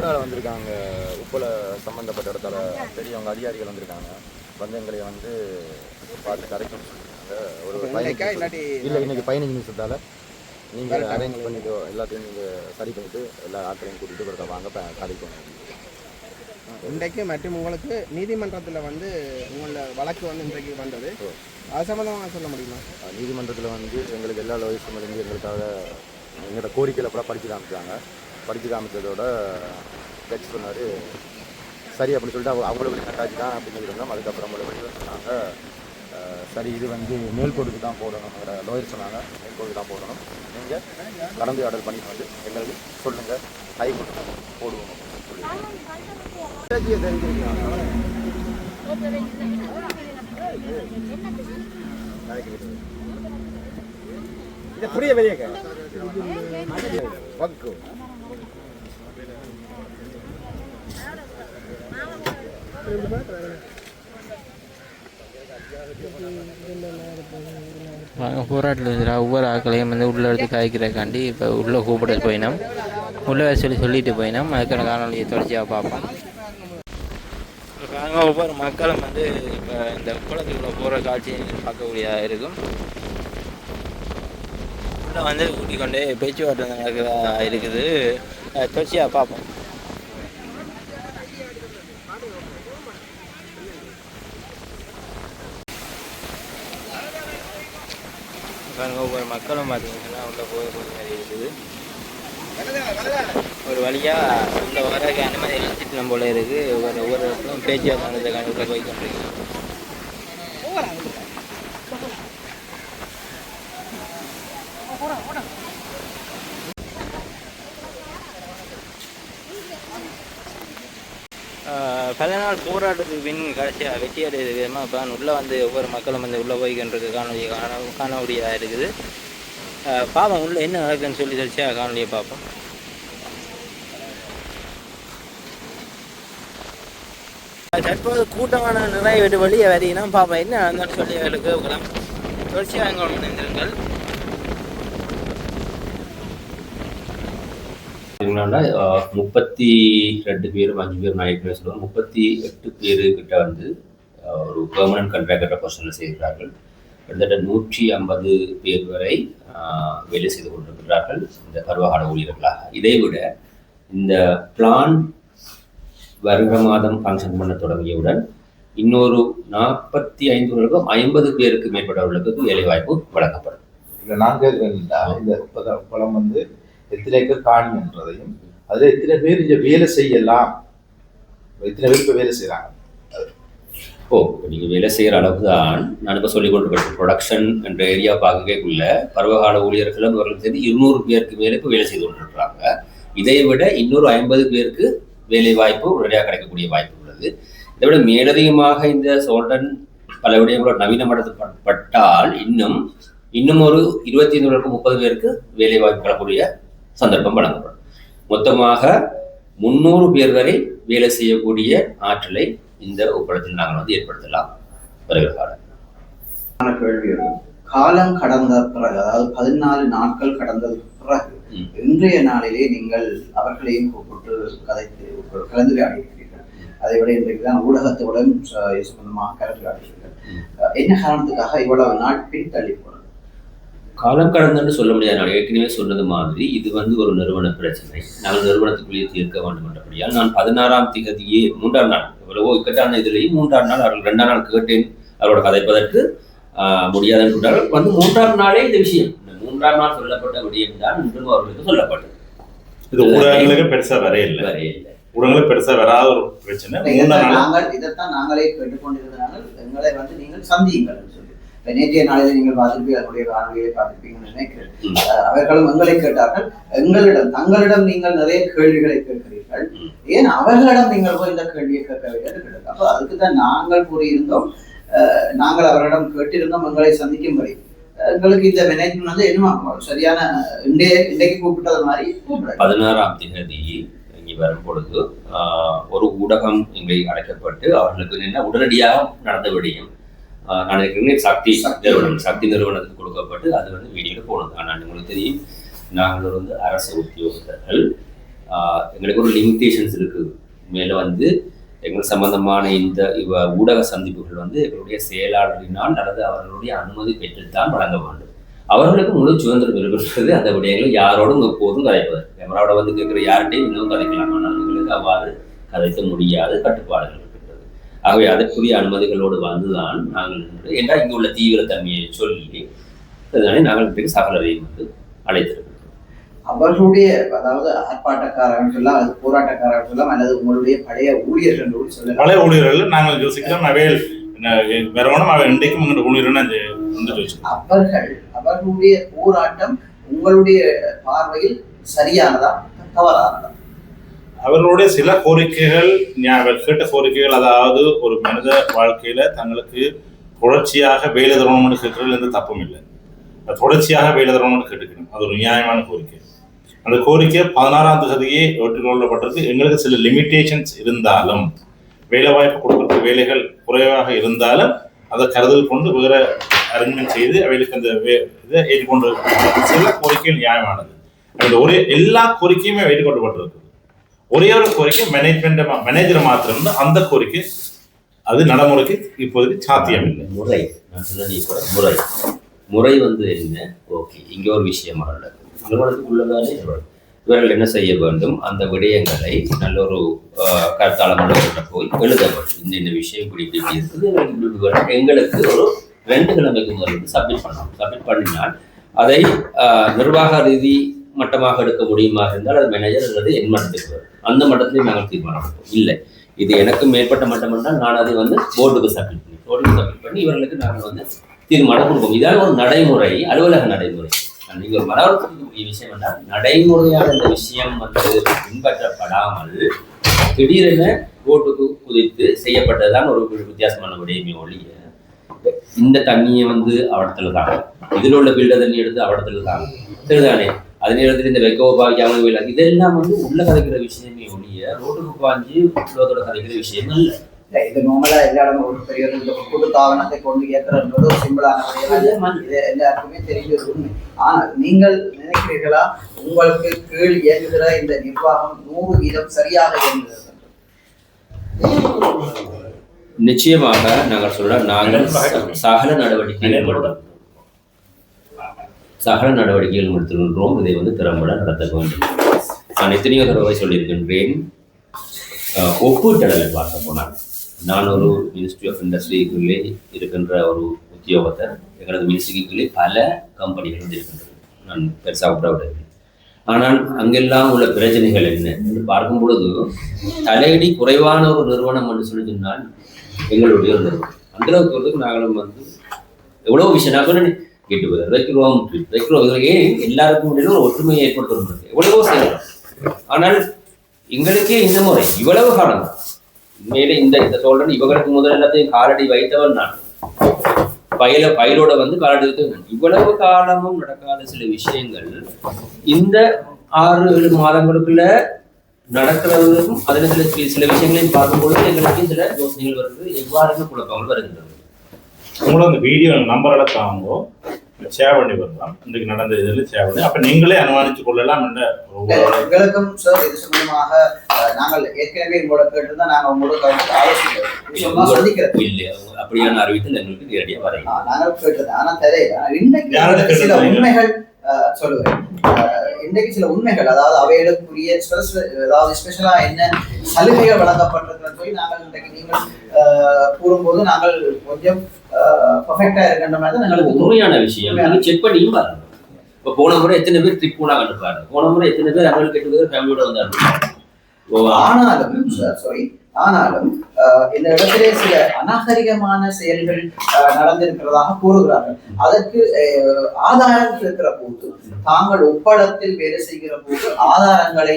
பத்திரிகையாளர் வந்திருக்காங்க, உப்பள சம்மந்தப்பட்ட இடத்துல பெரியவங்க அதிகாரிகள் வந்திருக்காங்க. வந்து எங்களை வந்து பார்த்து கரைக்கணும்னு சொல்லியிருக்காங்க. ஒரு இல்லை, இன்னைக்கு 15 நிமிஷத்தால் நீங்கள் அரேஞ்ச் பண்ணிட்டு எல்லாத்தையும் நீங்கள் சரி பண்ணிவிட்டு எல்லா ஆட்களையும் கூட்டிகிட்டு ஒருத்தர் வாங்க கரைக்கணும். இன்றைக்கு மற்றும் உங்களுக்கு நீதிமன்றத்தில் வந்து உங்களோட வழக்கு வந்து இன்றைக்கு வந்தது, அது சம்மந்தமாக சொல்ல முடியுமா? நீதிமன்றத்தில் வந்து எங்களுக்கு எல்லா வயசும் இருந்து எங்களுக்காக எங்களோட கோரிக்கையில் கூட படித்து காமிச்சாங்க. படித்து காமிச்சதோட ஜட்ஜ் சொன்னார் சரி அப்படின்னு சொல்லிட்டு அவங்கள வழி கட்டாச்சு தான் அப்படின்னு சொல்லியிருந்தோம். அதுக்கப்புறம் அவங்கள வழி சொன்னாங்க சரி இது வந்து மேல்கோர்ட்டுக்கு தான் போடணும். லோயர் சொன்னாங்க மேல்கோர்ட்டுக்கு தான் போடணும், நீங்கள் கலந்து ஆர்டர் பண்ணிட்டு வந்து எங்களுக்கு சொல்லுங்கள், ஹைகோர்ட்டு போடுவோம் சொல்லி தெரிஞ்சிருக்கீங்க. புரிய வெளியே பக்கு போராட்டத்தில் ஒவ்வொரு ஆக்களையும் வந்து உள்ளே எடுத்து காய்க்கிறக்காண்டி இப்போ உள்ளே கூப்பிட போயினோம். உள்ளே சொல்லிட்டு போயினோம். அதுக்கான காணொலியை தொடர்ச்சியாக பார்ப்போம். ஒவ்வொரு மக்களும் வந்து இப்போ இந்த குளத்துக்குள்ளே போகிற காட்சியை பார்க்கக்கூடியதாக இருக்கும். உள்ளே வந்து கூட்டிக் கொண்டே பேச்சுவார்த்தை நடக்கிறதா இருக்குது. தொடர்ச்சியாக பார்ப்போம். ஒவ்வொரு மக்களும் பார்த்தீங்கன்னா உள்ள போய் மாதிரி இருக்குது. ஒரு வழியாக உள்ள வரக்கு அனுமதி அளிச்சுட்டு நம்ம போல இருக்குது. ஒவ்வொரு இடத்துலையும் பேச்சுவார்த்தை உள்ள போய் கொண்டிருக்கோம். பல நாள் போராட்டத்துக்கு பின் கடைசியாக வெற்றி அடைகிறது விதமாக இப்போ உள்ளே வந்து ஒவ்வொரு மக்களும் வந்து உள்ளே போய்கின்றது காணொலியாக இருக்குது. பார்ப்போம் உள்ளே என்ன நடக்குதுன்னு சொல்லி தெரிச்சியாக காணொலியை பார்ப்போம். தற்போது கூட்டமான நிறைவேற்று வழியை வரையினா பார்ப்போம் என்ன நடந்தாலும் சொல்லி அவர்களுக்கு கேட்கலாம். தொடர்ச்சியாக எங்களோட இணைந்திருங்கள். 32 பேரும் 5 பேரும் நான் ஏற்கனவே சொல்லுவோம். 38 பேரு கிட்ட வந்து ஒரு பெர்மனன்ட் கான்ட்ராக்டர் பொசிஷனில் செய்கிறார்கள். கிட்டத்தட்ட 150 பேர் வரை வேலை செய்து கொண்டிருக்கிறார்கள் இந்த பருவகால ஊழியர்களாக. இதைவிட இந்த பிளான் வருட மாதம் ஃபங்க்ஷன் பண்ண தொடங்கியவுடன் இன்னொரு 45 50 பேருக்கு மேற்பட்டவர்களுக்கு வேலை வாய்ப்பு வழங்கப்படும். இல்லை நாங்கள் இந்த பலம் வந்து எத்தனை ஏக்கர் காணி என்றதையும் அதில் எத்தனை பேர் இங்கே வேலை செய்யலாம், எத்தனை பேர் இப்போ வேலை செய்கிறாங்க. நீங்கள் வேலை செய்கிற அளவு தான் நான் இப்போ சொல்லிக் கொண்டிருக்கேன். ப்ரொடக்ஷன் என்ற ஏரியா பார்க்கக்குள்ள பருவகால ஊழியர்களும் இவர்களும் சேர்ந்து 200 பேருக்கு மேலே இப்போ வேலை செய்து கொண்டிருக்கிறாங்க. இதை விட இன்னொரு 50 பேருக்கு வேலை வாய்ப்பு உடனடியாக கிடைக்கக்கூடிய வாய்ப்பு உள்ளது. இதை விட மேலதிகமாக இந்த சோல்டன் பல விடயங்களோட நவீனப்படுத்தப்பட்டால் இன்னும் ஒரு 25 30 பேருக்கு வேலை வாய்ப்பு பெறக்கூடிய சந்தர்ப்பம் வழங்கப்படும். மொத்தமாக 300 பேர் வரை வேலை செய்யக்கூடிய ஆற்றலை இந்த ஒப்பந்தத்தில் நாங்கள் வந்து ஏற்படுத்தலாம். வருகிற கேள்வி காலம் கடந்த பிறகு, அதாவது 14 நாட்கள் கடந்ததுக்கு பிறகு இன்றைய நாளிலே நீங்கள் அவர்களையும் கூப்பிட்டு கலந்துரையாடியிருக்கிறீர்கள். அதை விட இன்றைக்கு தான் ஊடகத்துடன் சம்பந்தமாக கலந்துரையாடியிருக்கிறீர்கள். என்ன காரணத்துக்காக இவ்வளவு நாள் பின்தள்ளி போனது? காலம் கடந்துன்னு சொல்ல முடியாது. நான் ஏற்கனவே சொன்னது மாதிரி இது வந்து ஒரு நிறுவன பிரச்சனை. நாங்கள் நிறுவனத்துக்குள்ளேயே தீர்க்க வேண்டும் என்றபடியால் நான் 16ஆம் தேதியே 3ஆம் நாள் எவ்வளவோ இக்கட்டான இதுலேயும் 3ஆம் நாள் அவர்கள் 2ஆம் நாள் கேட்டேன் அவரோட கதைப்பதற்கு முடியாதுன்னு சொன்னார்கள். வந்து 3ஆம் நாளே இந்த விஷயம், இந்த 3ஆம் நாள் சொல்லப்பட்ட விடயம் தான் இன்றும் அவர்களுக்கு சொல்லப்பட்டது. இது ஊடகங்களுக்கு பெருசா வரையில்லை ஊடகங்களுக்கு பெருசா வராத ஒரு பிரச்சனை. இதைத்தான் நாங்களே கேட்டுக்கொண்டிருந்தனால எங்களை வந்து நீங்கள் சந்தியுங்கள் சொல்லி நேற்றைய நாளில் நீங்கள் பார்த்திருப்பீர்கள், அவருடைய காணொலியை பார்த்திருப்பீங்கன்னு நினைக்கிறேன். அவர்களும் எங்களை கேட்டார்கள். தங்களிடம் நீங்கள் நிறைய கேள்விகளை கேட்கிறீர்கள், ஏன் அவர்களிடம் நீங்கள் போய் இந்த கேள்வியை கேட்கவில்லை என்று கேட்டார்கள். அப்போ அதுக்குதான் நாங்கள் கூறியிருந்தோம், நாங்கள் அவர்களிடம் கேட்டிருந்தோம் எங்களை சந்திக்கும்படி. எங்களுக்கு இந்த மேனேஜ்மெண்ட் வந்து என்ன சரியான இன்றைக்கு கூப்பிட்டது மாதிரி 16ஆம் தேதி இங்கே வரும் பொழுது ஒரு ஊடகம் இங்கே அழைக்கப்பட்டு அவர்களுக்கு என்ன உடனடியாக நடந்த விடயம் நான் இருக்கிறேன் சக்தி நிறுவனத்துக்கு கொடுக்கப்பட்டு அது வந்து வீடியோவில் போனது. ஆனால் உங்களுக்கு தெரியும், நாங்கள் வந்து அரசு உத்தியோகத்தர்கள் எங்களுக்கு ஒரு லிமிட்டேஷன்ஸ் இருக்குது. மேலே வந்து எங்கள் சம்பந்தமான இந்த ஊடக சந்திப்புகள் வந்து எங்களுடைய செயலாளரினால் அல்லது அவர்களுடைய அனுமதி பெற்றுத்தான் வழங்க வேண்டும். அவர்களுக்கு முழு சுதந்திரம் இருக்கிறது. அந்த விடயங்களை யாரோடும் எப்போதும் கதைப்பது. கேமராவோட வந்து கேட்குற யார்கிட்டையும் இன்னும் கதைக்கலாம். ஆனால் எங்களுக்கு அவ்வாறு கதைக்க முடியாத கட்டுப்பாடுகள் இருக்கின்றது. ஆகவே அதற்குரிய அனுமதிகளோடு வந்துதான் நாங்கள் என்றால் இங்கே உள்ள தீவிரத்தன்மையை சொல்லி அதனாலே நாங்கள் சகலரையும் வந்து அழைத்திருக்கிறோம். அவர்களுடைய அதாவது ஆர்ப்பாட்டக்காரர்கள் சொல்லலாம், அது போராட்டக்காரர்கள் சொல்லலாம், அல்லது உங்களுடைய பழைய ஊழியர்கள் சொல்லலாம். பழைய ஊழியர்கள் நாங்கள் யோசிக்கிறோம். அவையில் வரணும். அவை இன்றைக்கும் உங்களோட ஊழியர்கள் அவர்களுடைய போராட்டம் உங்களுடைய பார்வையில் சரியானதா தவறானதா? அவர்களுடைய சில கோரிக்கைகள் கேட்ட கோரிக்கைகள், அதாவது ஒரு மனித வாழ்க்கையில தங்களுக்கு தொடர்ச்சியாக வேலை தரணும்னு கேட்கறதுல எந்த தப்பும் இல்லை. தொடர்ச்சியாக வேலை தரணும்னு கேட்டுக்கணும். அது ஒரு நியாயமான கோரிக்கை. அந்த கோரிக்கை 16ஆம் தேதியே ஏற்றுக்கொள்ளப்பட்டிருக்கு. எங்களுக்கு சில லிமிட்டேஷன்ஸ் இருந்தாலும், வேலை வாய்ப்பு கொடுக்கறதுக்கு வேலைகள் குறைவாக இருந்தாலும் அதை கருதல் கொண்டு வேற அரேஞ்ச்மெண்ட் செய்து அவைகளுக்கு அந்த இதை ஏற்றுக்கொண்டு சில கோரிக்கைகள் நியாயமானது. அந்த எல்லா கோரிக்கையுமே ஏற்றுக்கொள்ளப்பட்டிருக்கு. ஒரே ஒரு கோரிக்கை மேனேஜரை மாத்திரம் அந்த கோரிக்கை அது நடைமுறைக்கு இப்போதைக்கு சாத்தியம் இல்லை. முறை நான் சொன்ன முறை வந்து என்ன? ஓகே, இங்கே ஒரு விஷயம் நிறுவனத்துக்கு உள்ளதாலே இவர்கள் என்ன செய்ய வேண்டும்? அந்த விடயங்களை நல்ல ஒரு கருத்தாளங்களோட போய் எழுத வேண்டும். இந்த விஷயம் இப்படி இப்படி இருக்குது, எங்களுக்கு ஒரு 2 கிழமைக்கு முதல் வந்து சப்மிட் பண்ணணும். சப்மிட் பண்ணினால் அதை நிர்வாக ரீதி மட்டமாக எடுக்க முடியுமா இருந்தால் அது மேனேஜர் அல்லது என் மட்டத்துக்கு வரும். அந்த மட்டத்திலையும் நாங்கள் தீர்மானம் எடுப்போம். இல்லை, இது எனக்கு மேற்பட்ட மட்டம் என்றால் நான் அதை வந்து போர்டுக்கு சப்மிட் பண்ணி இவர்களுக்கு நாங்கள் வந்து தீர்மானம் கொடுப்போம். இதால் ஒரு நடைமுறை, அலுவலக நடைமுறை. நீங்கள் ஒரு மனவரக்கூடிய விஷயம் என்றால் நடைமுறையாக இந்த விஷயம் வந்து பின்பற்றப்படாமல் திடீரென கோர்ட்டுக்கு குதித்து செய்யப்பட்டதுதான் ஒரு வித்தியாசமான விடயமே ஒழிய, இந்த தண்ணியை வந்து அவடத்தில் தாங்க, இதில் உள்ள பில்டர் தண்ணி எடுத்து அவடத்தில் தாங்க சரிதானே, அதே நேரத்தில் இந்த வெக்கோ பாக்கியாமல் இல்லை, இதெல்லாம் வந்து உள்ள கதைக்கிற விஷயமே ஒழிய ரோட்டுக்கு பாஞ்சு உலகத்தோட கதைக்கிற விஷயம் இல்லை. இது நார்மலா எல்லா இடமும் ஒரு பெரிய கூட்டு தாவனத்தை கொண்டு ஏற்கிறது ஒரு சிம்பிளான எல்லாருக்குமே தெரிஞ்ச ஒரு உண்மை. ஆனால் நீங்கள் நினைக்கிறீர்களா உங்களுக்கு கீழ் இயங்குகிற இந்த நிர்வாகம் 100% சரியாக இயங்குகிறது? நிச்சயமாக நாங்கள் சொல்ல நாங்கள் சகல நடவடிக்கைகள் எடுத்துகின்றோம். இதை வந்து திறம்பட நடத்த வேண்டும். நான் எத்தனையோ தடவை சொல்லியிருக்கின்றேன். ஒப்பீட்டளவில் பார்க்க போனால் நான் ஒரு மினிஸ்ட்ரி ஆஃப் இண்டஸ்ட்ரிக்குள்ளே இருக்கின்ற ஒரு உத்தியோகத்தர். எங்களது மினிஸ்ட்ரிக்குள்ளே பல கம்பெனிகள் வந்து இருக்கின்றது. நான் பெருசாக விடவில்லை. ஆனால் அங்கெல்லாம் உள்ள பிரச்சனைகள் என்ன என்று பார்க்கும் பொழுது தலையடி குறைவான ஒரு நிறுவனம் என்று சொல்லி சொன்னால் எங்களுடைய ஒரு நிறுவனம். அந்த அளவுக்கு நாங்களும் வந்து எவ்வளோ விஷயம் நான் சொன்னேன், கேட்டு வைக்கிறோம் ஏன் எல்லாருக்கும் முடியும் ஒரு ஒற்றுமையை ஏற்படுத்த எவ்வளவோ செய்யலாம். ஆனால் எங்களுக்கே இந்த முறை இவ்வளவு காலம் உண்மையிலே இந்த சொல்றேன், இவங்களுக்கு முதல் எல்லாத்தையும் காலடி வைத்தவன் நான். பயிலோட வந்து காலடி வைத்தவன். இவ்வளவு காலமும் நடக்காத சில விஷயங்கள் இந்த 6-7 மாதங்களுக்குள்ள நடக்கிறதுக்கும் அதில் சில விஷயங்களையும் பார்க்கும்பொழுது எங்களுக்கு சில யோசனைகள் வருது, எவ்வாறு குழப்பங்கள் வருகின்றது. உங்களும் அந்த வீடியோ நம்பரெல்லாம் தாங்கோ ஷேர் பண்ணி வரலாம். இன்றைக்கு நடந்த இதில் ஷேர் பண்ணி அப்போ நீங்களே அனுமானித்துக் கொள்ளலாம் என்ற எங்களுக்கும் சார் இது சம்பந்தமாக நாங்கள் ஏற்கனவே உங்களோட கேட்டிருந்தா நாங்கள் உங்களோட ஆலோசிக்கிறோம். இல்லை, அப்படியான அறிவித்தல் எங்களுக்கு நேரடியாக வர நாங்கள் கேட்டது. ஆனால் தெரியல இன்னைக்கு சில உண்மைகள் சொல்லுவேன். இன்றைக்கு சில உண்மைகள், அதாவது அவைகளுக்குரிய அதாவது ஸ்பெஷலா என்ன சலுகைகள் வழங்கப்பட்டிருக்கிறன்னு சொல்லி நாங்கள் இன்றைக்கு நீங்கள் கூறும்போது நாங்கள் கொஞ்சம் பர்ஃபெக்டா இருக்கின்ற மாதிரி தான் எங்களுக்கு உண்மையான விஷயம் செக் பண்ணியும் பாருங்க. இப்போ போன முறை எத்தனை பேர் ட்ரிப் போனாங்க பாருங்க. போன முறை எத்தனை பேர் அங்கே 8 பேர் ஃபேமிலியோட வந்தாங்க. ஆனாலும் இந்த இடத்திலே சில அநாகரிகமான செயல்கள் நடந்திருக்கிறதாக கூறுகிறார்கள். அதற்கு ஆதாரம் இருக்கிற போது, தாங்கள் ஒப்படத்தில் வேலை செய்கிற போது ஆதாரங்களை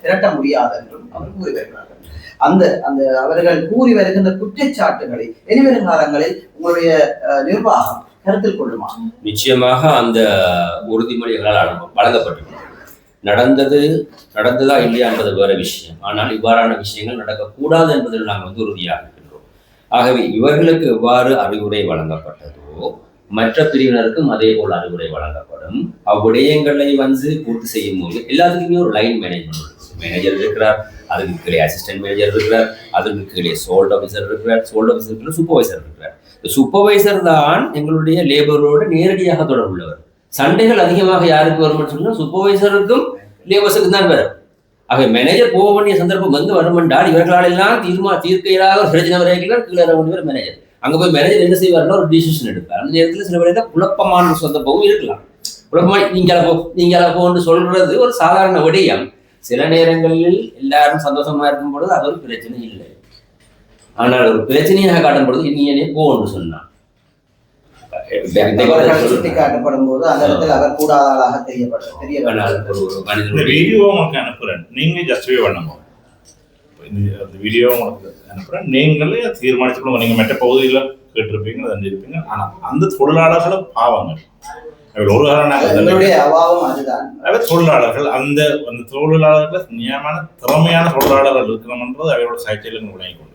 திரட்ட முடியாது என்றும் அவர் கூறி வருகிறார்கள். அந்த அந்த அவர்கள் கூறி வருகின்ற குற்றச்சாட்டுகளை இனிவரும் காலங்களில் உங்களுடைய நிர்வாகம் கருத்தில் கொள்ளுமா? நிச்சயமாக அந்த உறுதிமொழிகளால் வழங்கப்பட்டிருக்கும். நடந்ததா இல்லையா என்பது வேற விஷயம். ஆனால் இவ்வாறான விஷயங்கள் நடக்கக்கூடாது என்பதில் நாங்கள் வந்து உறுதியாக இருக்கின்றோம். ஆகவே இவர்களுக்கு எவ்வாறு அறிவுரை வழங்கப்பட்டதோ மற்ற பிரிவினருக்கும் அதே போல் அறிவுரை வழங்கப்படும். அவ்விடயங்களை வந்து பூர்த்தி செய்யும் போது எல்லாத்துக்குமே ஒரு லைன் மேனேஜர் இருக்கிறார், அதுக்கு கீழே அசிஸ்டன்ட் மேனேஜர் இருக்கிறார், அதுக்கு கீழே சோல்ட் ஆஃபீஸர் இருக்கிறார், சோல்ட் ஆஃபீஸருக்கு சூப்பர்வைசர் இருக்கிறார். சூப்பர்வைசர் தான் எங்களுடைய லேபரோட நேரடியாக தொடர்புள்ளவர். சண்டைகள் அதிகமாக யாருக்கு வரும்னு சொன்னால் சூப்பர்வைசருக்கும் லேபர்ஸுக்கும் தான் வரும். ஆக மேனேஜர் போக வேண்டிய சந்தர்ப்பம் வந்து வரும் என்றால் இவர்களால் எல்லாம் தீர்க்க இயலாத ஒரு பிரச்சனை வரைக்கும் கீழே வேண்டியவர் மேனேஜர். அங்கே போய் மேனேஜர் என்ன செய்வார்னா ஒரு டிசிஷன் எடுப்பார். அந்த நேரத்தில் சில வேளையில் குழப்பமான சந்தர்ப்பமும் இருக்கலாம். குழப்பமா நீங்களா போன்னு சொல்றது ஒரு சாதாரண விடயம். சில நேரங்களில் எல்லாரும் சந்தோஷமா இருக்கும் பொழுது அது ஒரு பிரச்சனை இல்லை. ஆனால் ஒரு பிரச்சனையாக காட்டும் பொழுது நீ போன்னு சொன்னான் சுட்டி காட்டப்படும் போது அந்த இடத்துல அவர் கூடாத ஆளாக தெரிய வீடியோ உங்களுக்கு அனுப்புறேன், நீங்க ஜஸ்டிஃபை பண்ணுங்க. இந்த வீடியோ உங்களுக்கு அனுப்புறேன், நீங்களே தீர்மானிச்சுக்கணும். நீங்க மற்ற பகுதியில் கேட்டிருப்பீங்க, தெரிஞ்சிருப்பீங்க. ஆனா அந்த தொழிலாளர்களும் பாவங்க. ஒரு தொழிலாளர்கள் அந்த தொழிலாளர்கள் நியமான திறமையான தொழிலாளர்கள் இருக்கணும்ன்றது அவரோட சைக்கிள் விளங்கி கொண்டு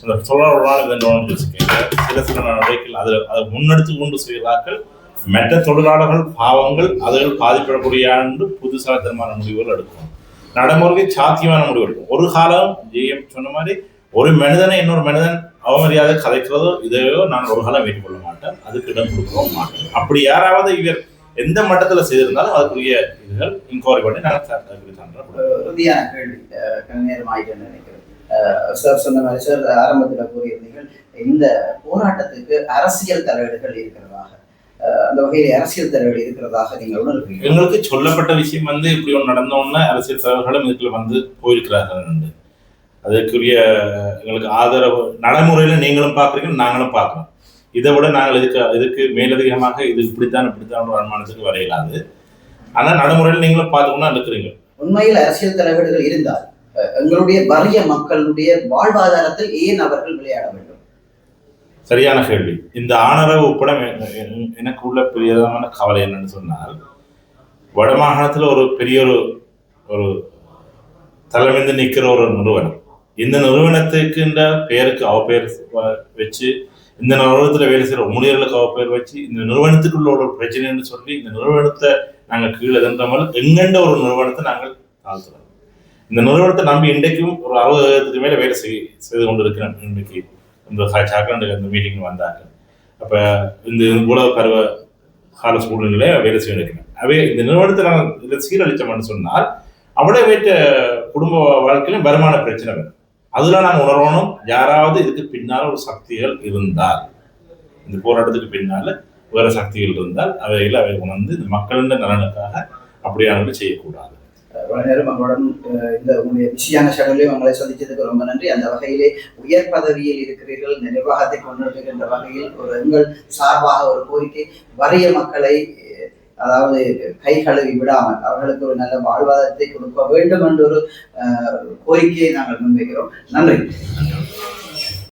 அந்த தொழிலாளர்களால் சில நடவடிக்கைகள் அதை முன்னெடுத்து கொண்டு செய்கிறார்கள். மற்ற தொழிலாளர்கள் பாவங்கள் அதுகள் பாதிப்படக்கூடிய புதுசாக தரமான முடிவுகள் எடுக்கணும். நடைமுறைக்கு சாத்தியமான முடிவு எடுக்கும். ஒரு காலம் ஜெயம் சொன்ன மாதிரி ஒரு மனிதனை இன்னொரு மனிதன் அவமரியாதை கதைக்கிறதோ இதையோ நான் ஒரு காலம் ஏற்றுக்கொள்ள மாட்டேன், அதுக்கு இடம் கொடுக்கவும் மாட்டேன். அப்படி யாராவது இவர் எந்த மட்டத்தில் செய்திருந்தாலும் அதுக்குரிய இதுகள் இன்கொயரி பண்ணி உறுதியான கேள்வி நேரம் ஆகிட்டு நினைக்கிறேன். சார் சொன்ன மாதிரி சார் ஆரம்பத்தில் கூறியிருந்தீர்கள் இந்த போராட்டத்துக்கு அரசியல் தலையீடுகள் இருக்கிறதாக. அந்த வகையில் அரசியல் தலைவர்கள் இருக்கிறதாக நீங்கள் உணர்கிறீங்க? எங்களுக்கு சொல்லப்பட்ட விஷயம் வந்து இப்படி ஒன்று நடந்தோன்னா அரசியல் தலைவர்களும் இதுக்குள்ள வந்து போயிருக்கிறார்கள். அதற்குரிய எங்களுக்கு ஆதரவு நடைமுறையில் நீங்களும் பார்க்குறீங்க, நாங்களும் பார்க்குறோம். இதை விட நாங்கள் இதுக்கு மேலதிகமாக இது இப்படித்தான் ஒரு அனுமானத்துக்கு வரையலாது. ஆனால் நடைமுறையில் நீங்களும் பார்த்துக்கொண்டா இருக்கிறீங்க. உண்மையில் அரசியல் தலைவர்கள் இருந்தால் எங்களுடைய வறிய மக்களுடைய வாழ்வாதாரத்தில் ஏன் அவர்கள் விளையாட வேண்டும்? சரியான கேள்வி. இந்த ஆணவ ஒப்படம் எனக்கு உள்ள பெரியதான கவலை என்னன்னு சொன்னால், வடமாகாணத்தில் ஒரு பெரிய ஒரு தலைமைந்து நிற்கிற ஒரு நிறுவனம், இந்த நிறுவனத்துக்குன்ற பெயருக்கு அவ பெயர் வச்சு, இந்த நிறுவனத்தில் வேலை செய்கிற ஊழியர்களுக்கு அவ பெயர் வச்சு, இந்த நிறுவனத்துக்குள்ள ஒரு பிரச்சனைன்னு சொல்லி இந்த நிறுவனத்தை நாங்கள் கீழே தந்தாமல் எங்கெண்ட ஒரு நிறுவனத்தை நாங்கள் தாழ்த்துறோம். இந்த நிறுவனத்தை நம்பி இன்றைக்கும் ஒரு 60 மேலே வேலை செய்து கொண்டு இருக்கிறேன். இன்றைக்கு இந்த சாக்கண்டு இந்த மீட்டிங் வந்தாங்க. அப்போ இந்த உலக பருவ கால சூழ்நிலையில வேலை செய்ய இருக்கிறேன். அவை இந்த நிறுவனத்தை நாங்கள் சீரழிச்சோம்னு சொன்னால் அவளை வைத்த குடும்ப வாழ்க்கையிலும் வருமான பிரச்சனை வரும். அதெல்லாம் நாங்கள் உணரணும். யாராவது இதுக்கு பின்னால் ஒரு சக்திகள் இருந்தால், இந்த போராட்டத்துக்கு பின்னால் வேறு சக்திகள் இருந்தால் அவையில் அவை உணர்ந்து இந்த மக்களின் நலனுக்காக அப்படியானவர்கள் செய்யக்கூடாது. இவ்வளவு நேரம் அவங்களுடன் இந்த உங்களுடைய பிஸியான ஷெடியூலையும் உங்களை சந்தித்ததுக்கு ரொம்ப நன்றி. அந்த வகையிலே உயர் பதவியில் இருக்கிறீர்கள், இந்த நிர்வாகத்தை கொண்டிருக்கின்ற வகையில் ஒரு எங்கள் சார்பாக ஒரு கோரிக்கை, வறிய மக்களை அதாவது கை கழுவி விடாமல் அவர்களுக்கு ஒரு நல்ல வாழ்வாதாரத்தை கொடுக்க வேண்டும் என்ற ஒரு கோரிக்கையை நாங்கள் முன்வைக்கிறோம். நன்றி.